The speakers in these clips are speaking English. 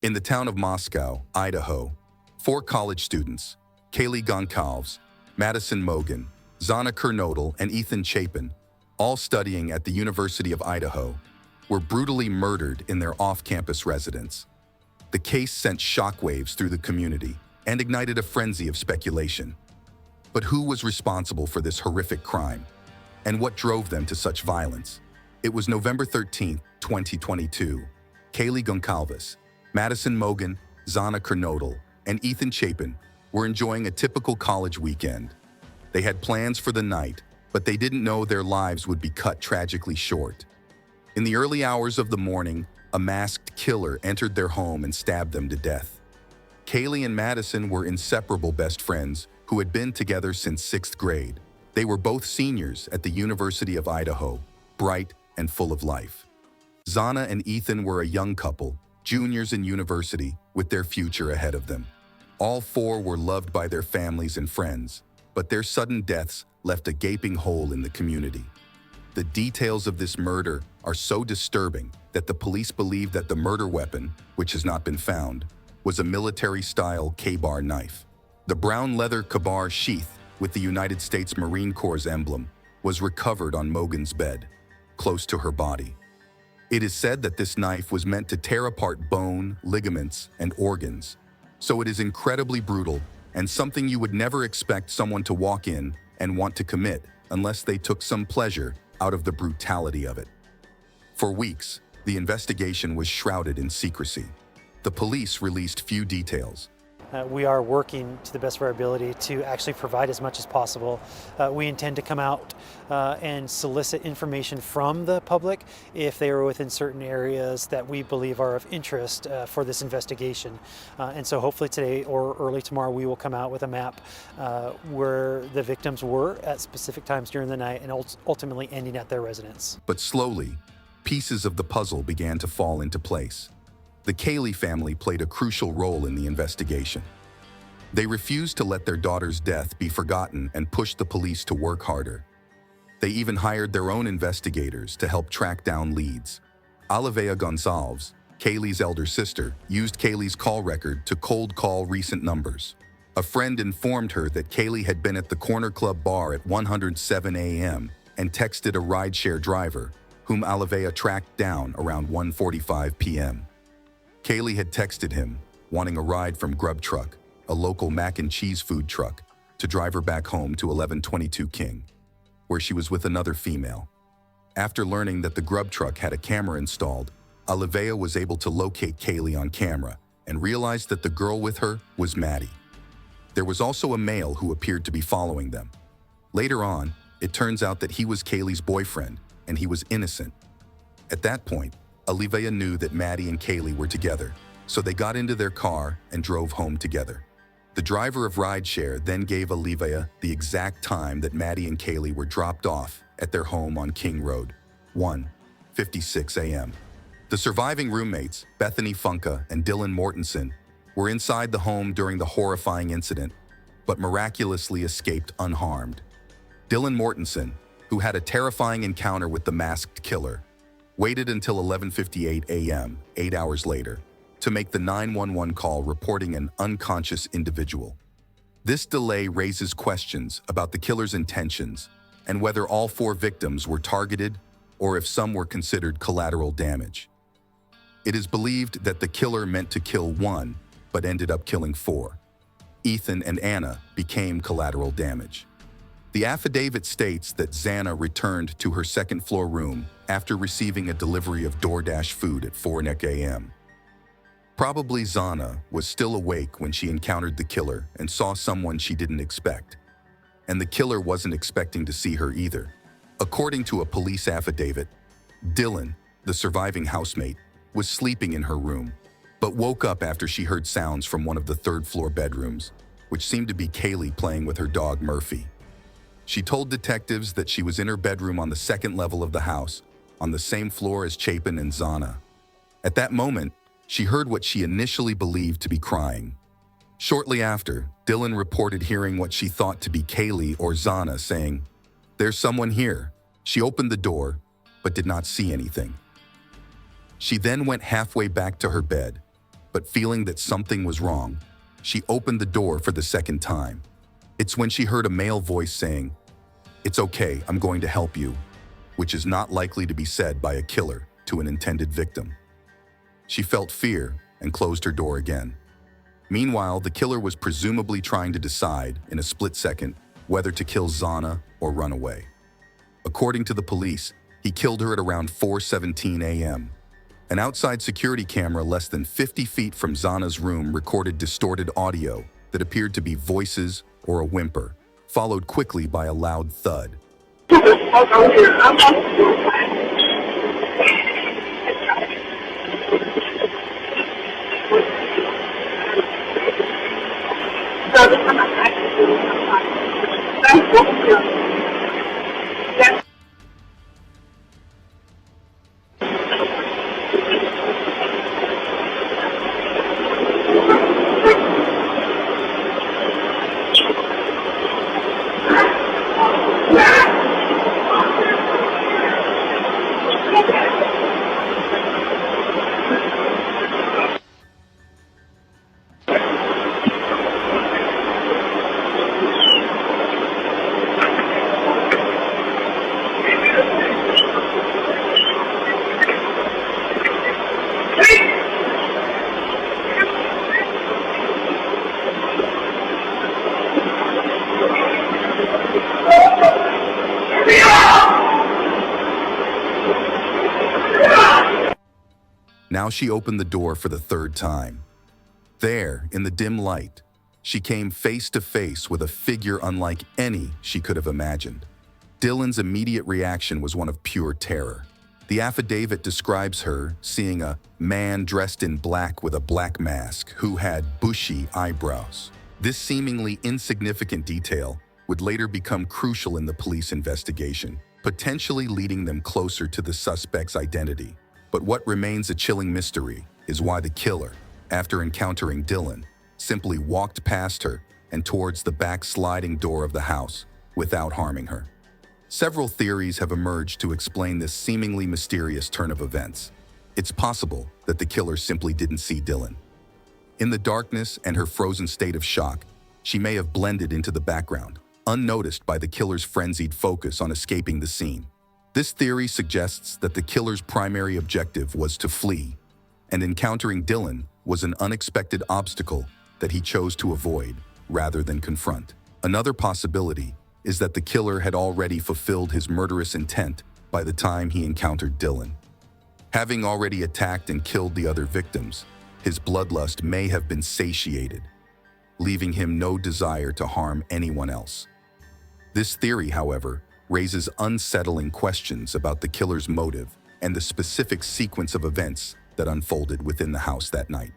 In the town of Moscow, Idaho, four college students, Kaylee Goncalves, Madison Mogan, Zana Kernodle, and Ethan Chapin, all studying at the University of Idaho, were brutally murdered in their off-campus residence. The case sent shockwaves through the community and ignited a frenzy of speculation. But who was responsible for this horrific crime? And what drove them to such violence? It was November 13, 2022. Kaylee Goncalves, Madison Mogan, Zana Kernodle, and Ethan Chapin were enjoying a typical college weekend. They had plans for the night, but they didn't know their lives would be cut tragically short. In the early hours of the morning, a masked killer entered their home and stabbed them to death. Kaylee and Madison were inseparable best friends who had been together since 6th grade. They were both seniors at the University of Idaho, bright and full of life. Zana and Ethan were a young couple, juniors in university, with their future ahead of them. All four were loved by their families and friends, but their sudden deaths left a gaping hole in the community. The details of this murder are so disturbing that the police believe that the murder weapon, which has not been found, was a military-style K-bar knife. The brown leather K-bar sheath with the United States Marine Corps' emblem was recovered on Mogan's bed, close to her body. It is said that this knife was meant to tear apart bone, ligaments, and organs, so it is incredibly brutal and something you would never expect someone to walk in and want to commit unless they took some pleasure out of the brutality of it. For weeks, the investigation was shrouded in secrecy. The police released few details. We are working to the best of our ability to actually provide as much as possible. We intend to come out and solicit information from the public if they are within certain areas that we believe are of interest for this investigation. And so hopefully today or early tomorrow we will come out with a map where the victims were at specific times during the night and ultimately ending at their residence. But slowly, pieces of the puzzle began to fall into place. The Kaylee family played a crucial role in the investigation. They refused to let their daughter's death be forgotten and pushed the police to work harder. They even hired their own investigators to help track down leads. Olivia Gonzalez, Kaylee's elder sister, used Kaylee's call record to cold call recent numbers. A friend informed her that Kaylee had been at the Corner Club bar at 107 a.m. and texted a rideshare driver, whom Olivia tracked down around 1:45 p.m. Kaylee had texted him, wanting a ride from Grub Truck, a local mac and cheese food truck, to drive her back home to 1122 King, where she was with another female. After learning that the Grub Truck had a camera installed, Olivia was able to locate Kaylee on camera and realized that the girl with her was Maddie. There was also a male who appeared to be following them. Later on, it turns out that he was Kaylee's boyfriend, and he was innocent. At that point, Olivia knew that Maddie and Kaylee were together, so they got into their car and drove home together. The driver of rideshare then gave Olivia the exact time that Maddie and Kaylee were dropped off at their home on King Road, 1:56 a.m. The surviving roommates, Bethany Funka and Dylan Mortensen, were inside the home during the horrifying incident, but miraculously escaped unharmed. Dylan Mortensen, who had a terrifying encounter with the masked killer, waited until 11:58 a.m., 8 hours later, to make the 911 call reporting an unconscious individual. This delay raises questions about the killer's intentions and whether all four victims were targeted or if some were considered collateral damage. It is believed that the killer meant to kill one, but ended up killing four. Ethan and Anna became collateral damage. The affidavit states that Zana returned to her second-floor room after receiving a delivery of DoorDash food at 4 a.m. Probably Zana was still awake when she encountered the killer and saw someone she didn't expect. And the killer wasn't expecting to see her either. According to a police affidavit, Dylan, the surviving housemate, was sleeping in her room, but woke up after she heard sounds from one of the third-floor bedrooms, which seemed to be Kaylee playing with her dog Murphy. She told detectives that she was in her bedroom on the second level of the house, on the same floor as Chapin and Zana. At that moment, she heard what she initially believed to be crying. Shortly after, Dylan reported hearing what she thought to be Kaylee or Zana saying, "There's someone here." She opened the door, but did not see anything. She then went halfway back to her bed, but feeling that something was wrong, she opened the door for the second time. It's when she heard a male voice saying, "It's okay, I'm going to help you," which is not likely to be said by a killer to an intended victim. She felt fear and closed her door again. Meanwhile, the killer was presumably trying to decide, in a split second, whether to kill Zana or run away. According to the police, he killed her at around 4:17 a.m. An outside security camera less than 50 feet from Zana's room recorded distorted audio that appeared to be voices or a whimper, followed quickly by a loud thud. Now she opened the door for the third time. There, in the dim light, she came face to face with a figure unlike any she could have imagined. Dylan's immediate reaction was one of pure terror. The affidavit describes her seeing a man dressed in black with a black mask who had bushy eyebrows. This seemingly insignificant detail would later become crucial in the police investigation, potentially leading them closer to the suspect's identity. But what remains a chilling mystery is why the killer, after encountering Dylan, simply walked past her and towards the back sliding door of the house without harming her. Several theories have emerged to explain this seemingly mysterious turn of events. It's possible that the killer simply didn't see Dylan. In the darkness and her frozen state of shock, she may have blended into the background, unnoticed by the killer's frenzied focus on escaping the scene. This theory suggests that the killer's primary objective was to flee, and encountering Dylan was an unexpected obstacle that he chose to avoid rather than confront. Another possibility is that the killer had already fulfilled his murderous intent by the time he encountered Dylan. Having already attacked and killed the other victims, his bloodlust may have been satiated, leaving him no desire to harm anyone else. This theory, however, raises unsettling questions about the killer's motive and the specific sequence of events that unfolded within the house that night.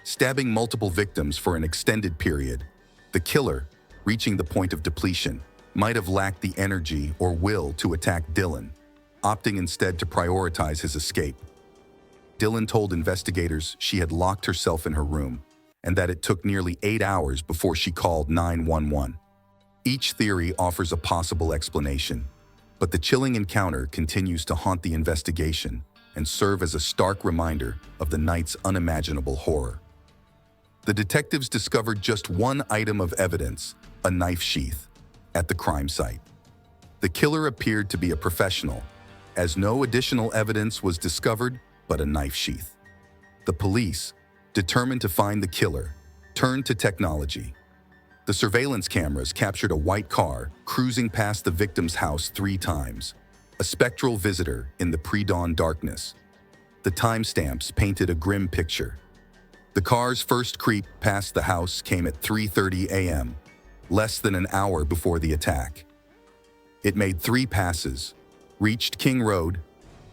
Stabbing multiple victims for an extended period, the killer, reaching the point of depletion, might have lacked the energy or will to attack Dylan, opting instead to prioritize his escape. Dylan told investigators she had locked herself in her room and that it took nearly 8 hours before she called 911. Each theory offers a possible explanation, but the chilling encounter continues to haunt the investigation and serve as a stark reminder of the night's unimaginable horror. The detectives discovered just one item of evidence, a knife sheath, at the crime site. The killer appeared to be a professional, as no additional evidence was discovered but a knife sheath. The police, determined to find the killer, turned to technology. The surveillance cameras captured a white car cruising past the victim's house 3 times, a spectral visitor in the pre-dawn darkness. The timestamps painted a grim picture. The car's first creep past the house came at 3:30 a.m., less than an hour before the attack. It made 3 passes, reached King Road,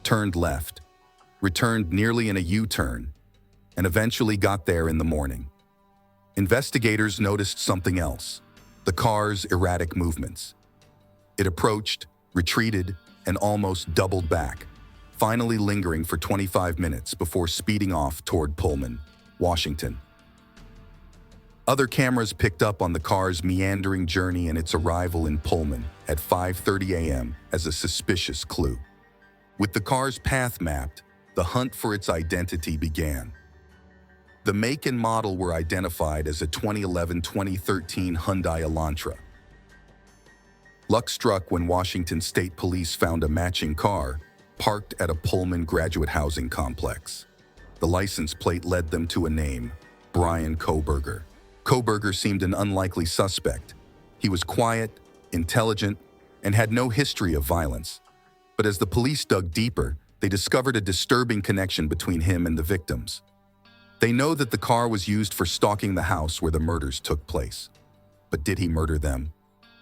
turned left, returned nearly in a U-turn, and eventually got there in the morning. Investigators noticed something else: the car's erratic movements. It approached, retreated, and almost doubled back, finally lingering for 25 minutes before speeding off toward Pullman, Washington. Other cameras picked up on the car's meandering journey and its arrival in Pullman at 5:30 a.m. as a suspicious clue. With the car's path mapped, The hunt for its identity began. The make and model were identified as a 2011-2013 Hyundai Elantra. Luck struck when Washington State Police found a matching car parked at a Pullman graduate housing complex. The license plate led them to a name, Brian Kohberger. Kohberger seemed an unlikely suspect. He was quiet, intelligent, and had no history of violence. But as the police dug deeper, they discovered a disturbing connection between him and the victims. They know that the car was used for stalking the house where the murders took place. But did he murder them?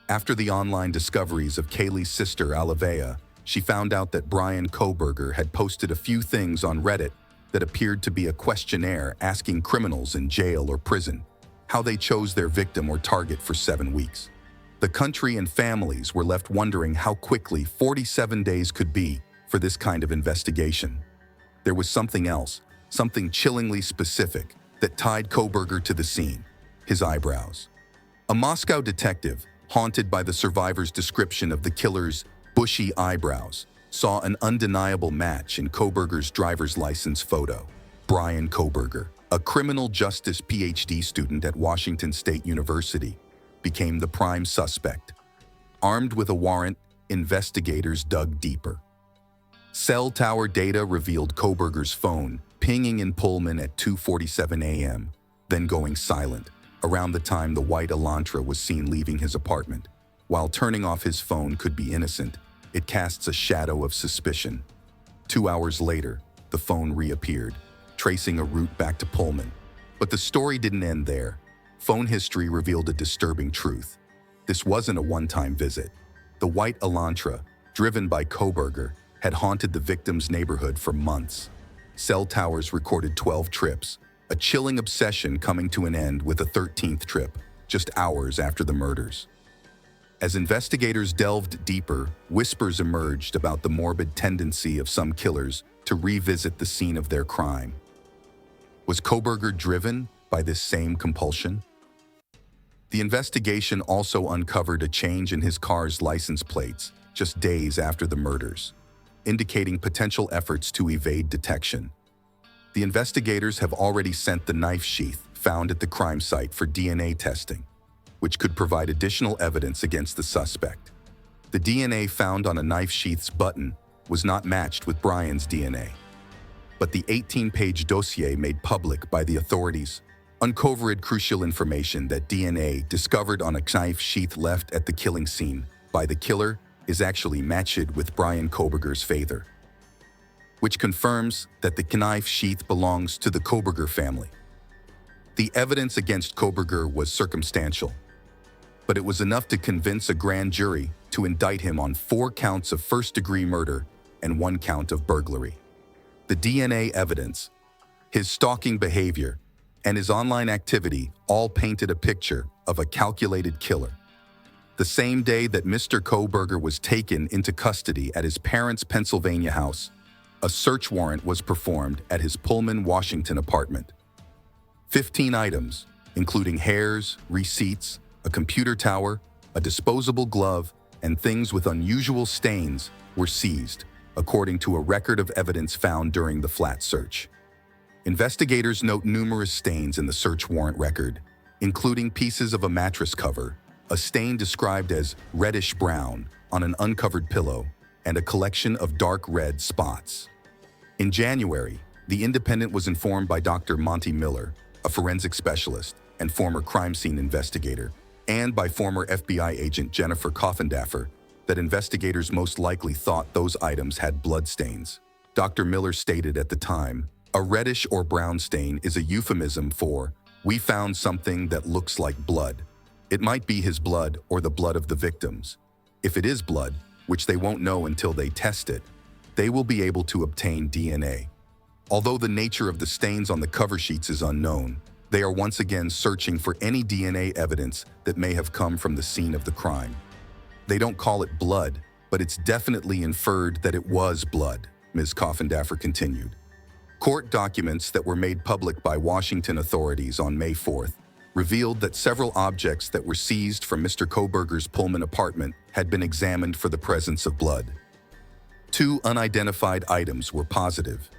After the online discoveries of Kaylee's sister, Alavea, she found out that Brian Kohberger had posted a few things on Reddit that appeared to be a questionnaire asking criminals in jail or prison how they chose their victim or target for 7 weeks. The country and families were left wondering how quickly 47 days could be for this kind of investigation. There was something else, something chillingly specific, that tied Kohberger to the scene: his eyebrows. A Moscow detective, haunted by the survivor's description of the killer's bushy eyebrows, saw an undeniable match in Kohberger's driver's license photo. Brian Kohberger, a criminal justice PhD student at Washington State University, became the prime suspect. Armed with a warrant, investigators dug deeper. Cell tower data revealed Kohberger's phone pinging in Pullman at 2:47 a.m., then going silent around the time the white Elantra was seen leaving his apartment. While turning off his phone could be innocent, it casts a shadow of suspicion. 2 hours later, the phone reappeared, tracing a route back to Pullman. But the story didn't end there. Phone history revealed a disturbing truth. This wasn't a one-time visit. The white Elantra, driven by Kohberger, had haunted the victim's neighborhood for months. Cell towers recorded 12 trips, a chilling obsession coming to an end with a 13th trip, just hours after the murders. As investigators delved deeper, whispers emerged about the morbid tendency of some killers to revisit the scene of their crime. Was Kohberger driven by this same compulsion? The investigation also uncovered a change in his car's license plates just days after the murders, indicating potential efforts to evade detection. The investigators have already sent the knife sheath found at the crime site for DNA testing, which could provide additional evidence against the suspect. The DNA found on a knife sheath's button was not matched with Brian's DNA. But the 18-page dossier made public by the authorities uncovered crucial information that DNA discovered on a knife sheath left at the killing scene by the killer is actually matched with Brian Kohberger's father, which confirms that the knife sheath belongs to the Kohberger family. The evidence against Kohberger was circumstantial, but it was enough to convince a grand jury to indict him on 4 counts of first-degree murder and 1 count of burglary. The DNA evidence, his stalking behavior, and his online activity all painted a picture of a calculated killer. The same day that Mr. Kohberger was taken into custody at his parents' Pennsylvania house, a search warrant was performed at his Pullman, Washington apartment. 15 items, including hairs, receipts, a computer tower, a disposable glove, and things with unusual stains, were seized, according to a record of evidence found during the flat search. Investigators note numerous stains in the search warrant record, including pieces of a mattress cover, a stain described as reddish-brown on an uncovered pillow, and a collection of dark red spots. In January, The Independent was informed by Dr. Monty Miller, a forensic specialist and former crime scene investigator, and by former FBI agent Jennifer Coffindaffer, that investigators most likely thought those items had blood stains. Dr. Miller stated at the time, "A reddish or brown stain is a euphemism for, we found something that looks like blood. It might be his blood or the blood of the victims. If it is blood, which they won't know until they test it, they will be able to obtain DNA. Although the nature of the stains on the cover sheets is unknown, they are once again searching for any DNA evidence that may have come from the scene of the crime. They don't call it blood, but it's definitely inferred that it was blood," Ms. Coffindaffer continued. Court documents that were made public by Washington authorities on May 4th revealed that several objects that were seized from Mr. Kohberger's Pullman apartment had been examined for the presence of blood. 2 unidentified items were positive.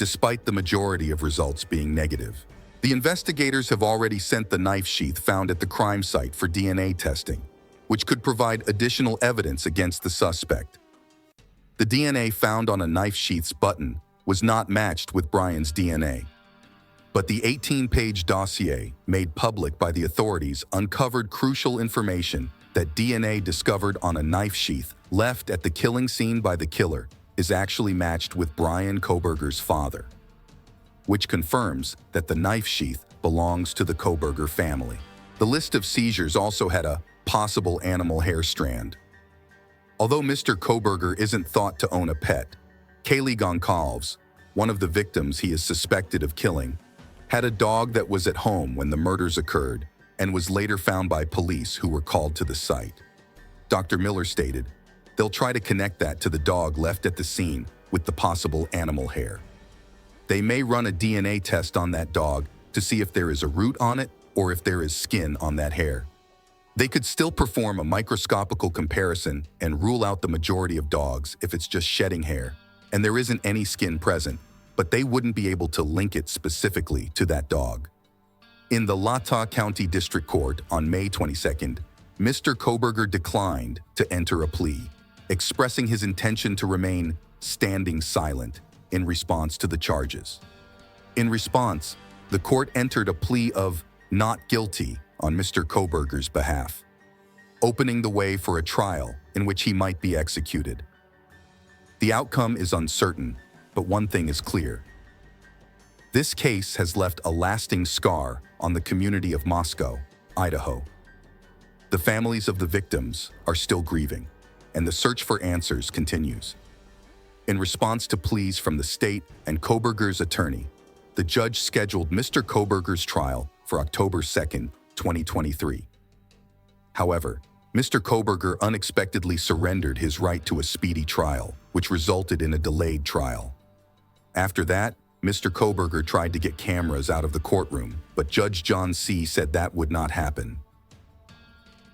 despite the majority of results being negative. The investigators have already sent the knife sheath found at the crime site for DNA testing, which could provide additional evidence against the suspect. The DNA found on a knife sheath's button was not matched with Brian's DNA. But the 18-page dossier made public by the authorities uncovered crucial information that DNA discovered on a knife sheath left at the killing scene by the killer is actually matched with Brian Kohberger's father, which confirms that the knife sheath belongs to the Kohberger family. The list of seizures also had a possible animal hair strand. Although Mr. Kohberger isn't thought to own a pet, Kaylee Goncalves, one of the victims he is suspected of killing, had a dog that was at home when the murders occurred and was later found by police who were called to the site. Dr. Miller stated, "They'll try to connect that to the dog left at the scene with the possible animal hair. They may run a DNA test on that dog to see if there is a root on it or if there is skin on that hair. They could still perform a microscopical comparison and rule out the majority of dogs if it's just shedding hair and there isn't any skin present, but they wouldn't be able to link it specifically to that dog." In the Latah County District Court on May 22nd, Mr. Kohberger declined to enter a plea, expressing his intention to remain standing silent in response to the charges. In response, the court entered a plea of not guilty on Mr. Kohberger's behalf, opening the way for a trial in which he might be executed. The outcome is uncertain, but one thing is clear. This case has left a lasting scar on the community of Moscow, Idaho. The families of the victims are still grieving, and the search for answers continues. In response to pleas from the state and Kohberger's attorney, the judge scheduled Mr. Kohberger's trial for October 2nd, 2023. However, Mr. Kohberger unexpectedly surrendered his right to a speedy trial, which resulted in a delayed trial. After that, Mr. Kohberger tried to get cameras out of the courtroom, but Judge John C. said that would not happen.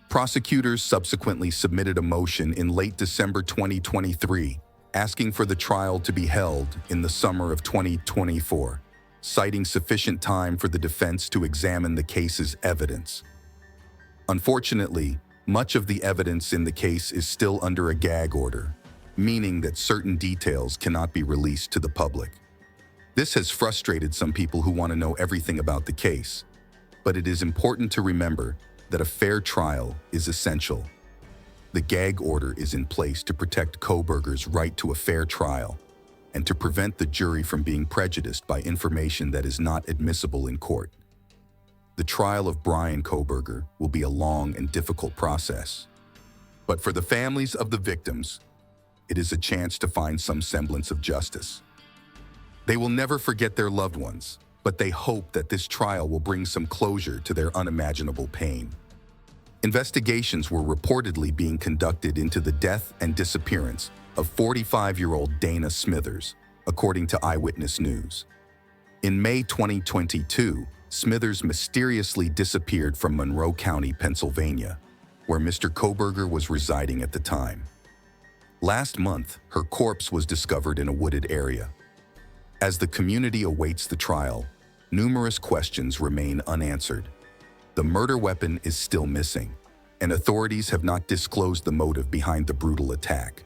Prosecutors subsequently submitted a motion in late December 2023 asking for the trial to be held in the summer of 2024, citing sufficient time for the defense to examine the case's evidence. Unfortunately, much of the evidence in the case is still under a gag order, meaning that certain details cannot be released to the public. This has frustrated some people who want to know everything about the case, but it is important to remember that a fair trial is essential. The gag order is in place to protect Kohberger's right to a fair trial and to prevent the jury from being prejudiced by information that is not admissible in court. The trial of Brian Kohberger will be a long and difficult process, but for the families of the victims, it is a chance to find some semblance of justice. They will never forget their loved ones, but they hope that this trial will bring some closure to their unimaginable pain. Investigations were reportedly being conducted into the death and disappearance of 45-year-old Dana Smithers, according to Eyewitness News. In May 2022, Smithers mysteriously disappeared from Monroe County, Pennsylvania, where Mr. Kohberger was residing at the time. Last month, her corpse was discovered in a wooded area. As the community awaits the trial, numerous questions remain unanswered. The murder weapon is still missing, and authorities have not disclosed the motive behind the brutal attack.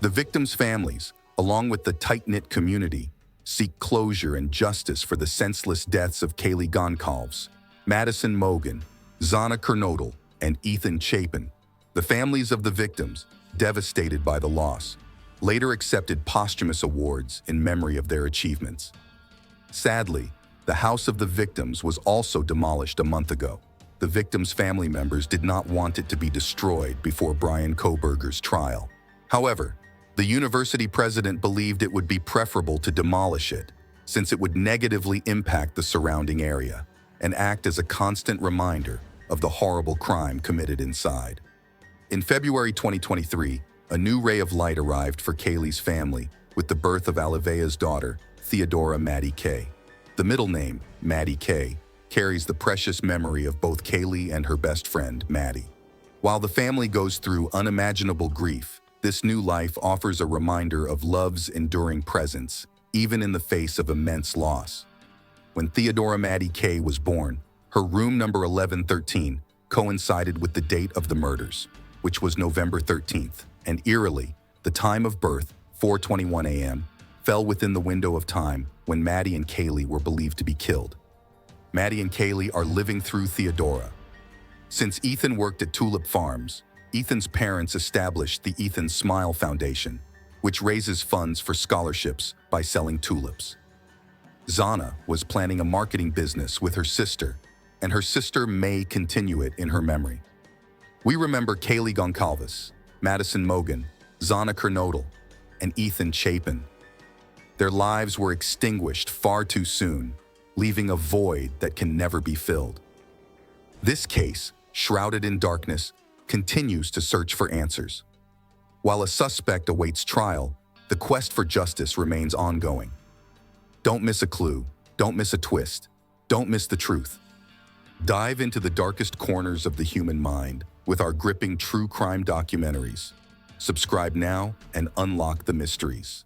The victims' families, along with the tight-knit community, seek closure and justice for the senseless deaths of Kaylee Goncalves, Madison Mogan, Zana Kernodle, and Ethan Chapin. The families of the victims, devastated by the loss, later accepted posthumous awards in memory of their achievements. Sadly, the house of the victims was also demolished a month ago. The victims' family members did not want it to be destroyed before Brian Kohberger's trial. However, the university president believed it would be preferable to demolish it, since it would negatively impact the surrounding area and act as a constant reminder of the horrible crime committed inside. In February 2023, a new ray of light arrived for Kaylee's family with the birth of Alivea's daughter, Theodora Maddie Kay. The middle name, Maddie Kay, carries the precious memory of both Kaylee and her best friend, Maddie. While the family goes through unimaginable grief, this new life offers a reminder of love's enduring presence, even in the face of immense loss. When Theodora Maddie Kay was born, her room number 1113 coincided with the date of the murders, which was November 13th, and eerily, the time of birth, 4:21 a.m., fell within the window of time when Maddie and Kaylee were believed to be killed. Maddie and Kaylee are living through Theodora. Since Ethan worked at Tulip Farms, Ethan's parents established the Ethan Smile Foundation, which raises funds for scholarships by selling tulips. Zana was planning a marketing business with her sister, and her sister may continue it in her memory. We remember Kaylee Goncalves, Madison Mogan, Zana Kernodle, and Ethan Chapin. Their lives were extinguished far too soon, leaving a void that can never be filled. This case, shrouded in darkness, continues to search for answers. While a suspect awaits trial, the quest for justice remains ongoing. Don't miss a clue, don't miss a twist, don't miss the truth. Dive into the darkest corners of the human mind with our gripping true crime documentaries. Subscribe now and unlock the mysteries.